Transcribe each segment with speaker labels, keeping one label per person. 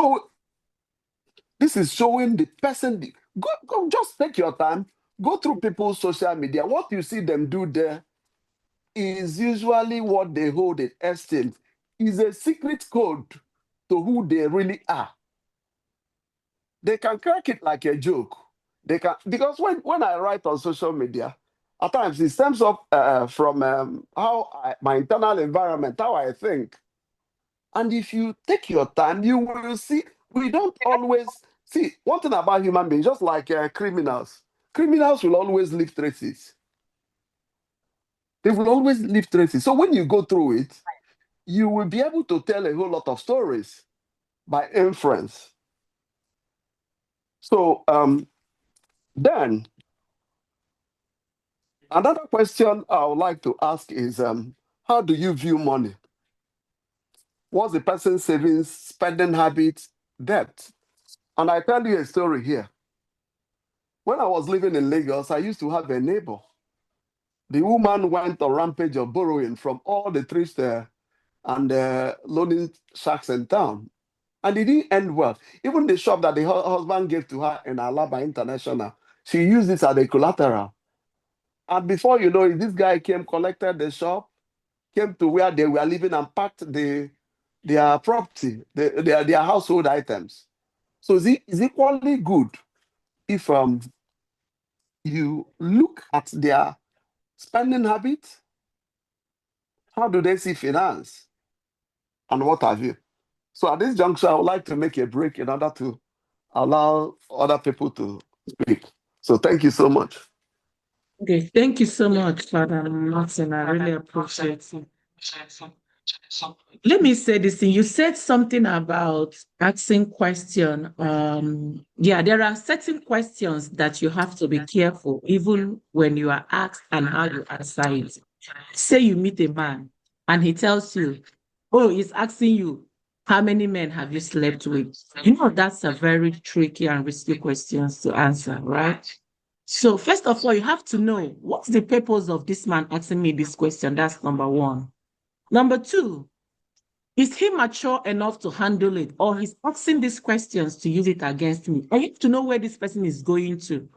Speaker 1: So this is showing the person. Go, just take your time. Go through people's social media. What you see them do there is usually what they hold in esteem. Is a secret code to who they really are. They can crack it like a joke. They can, because when I write on social media, at times it stems up from my internal environment, how I think. And if you take your time, you will see we don't always see one thing about human beings, just like criminals. Criminals will always leave traces. They will always leave traces. So when you go through it, you will be able to tell a whole lot of stories by inference. So then another question I would like to ask is how do you view money? What's the person's savings, spending habits, debt? And I tell you a story here. When I was living in Lagos, I used to have a neighbor. The woman went on rampage of borrowing from all the thrift and loaning shacks in town. And it didn't end well. Even the shop that the husband gave to her in Alaba International, she used it as a collateral. And before you know it, this guy came, collected the shop, came to where they were living and packed their property, their household items. So it's equally good if you look at their spending habits, how do they see finance, and what have you. So at this juncture, I would like to make a break in order to allow other people to speak. So thank you so much.
Speaker 2: Okay, thank you so much, Father Martin. I really appreciate it. Let me say this thing. You said something about asking question. Yeah, there are certain questions that you have to be careful, even when you are asked and how you answer it. Say you meet a man and he tells you, oh, he's asking you, how many men have you slept with? You know, that's a very tricky and risky question to answer, right? So first of all, you have to know what's the purpose of this man asking me this question. That's number one. Number two, is he mature enough to handle it, or he's asking these questions to use it against me? I have to know where this person is going to.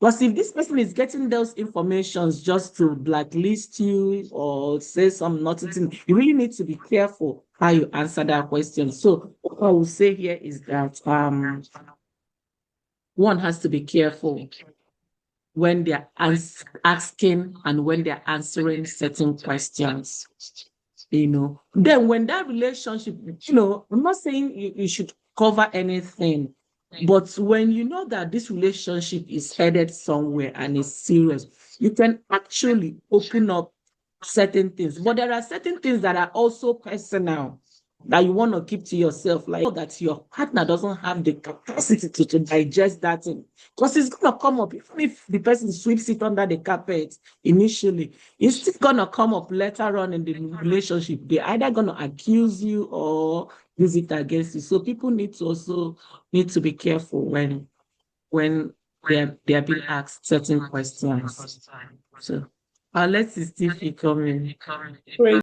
Speaker 2: Because if this person is getting those informations just to blacklist you or say some naughty thing, you really need to be careful how you answer that question. So what I will say here is that one has to be careful when they're asking and when they're answering certain questions. Then when that relationship, I'm not saying you should cover anything, but when you know that this relationship is headed somewhere and is serious, you can actually open up certain things. But there are certain things that are also personal that you want to keep to yourself, like that your partner doesn't have the capacity to digest that thing. Because it's going to come up, even if the person sweeps it under the carpet initially, it's still going to come up later on in the relationship. They're either going to accuse you or use it against you. So people need to be careful when they are being asked certain questions. So let's see Steve coming.